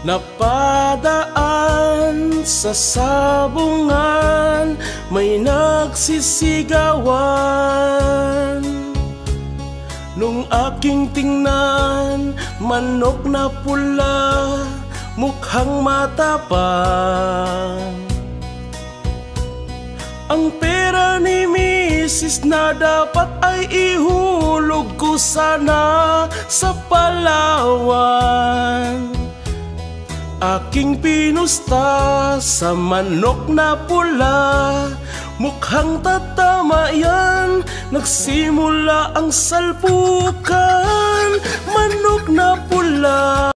Napadaan sa sabungan, may nagsisigawan. Nung aking tingnan, manok na pula, mukhang matapang. Ang pera ni Mrs. na dapat ay ihulog ko sana sa Palawan. Aking pinusta sa manok na pula, mukhang tatama yan, nagsimula ang salpukan. Manok na pula,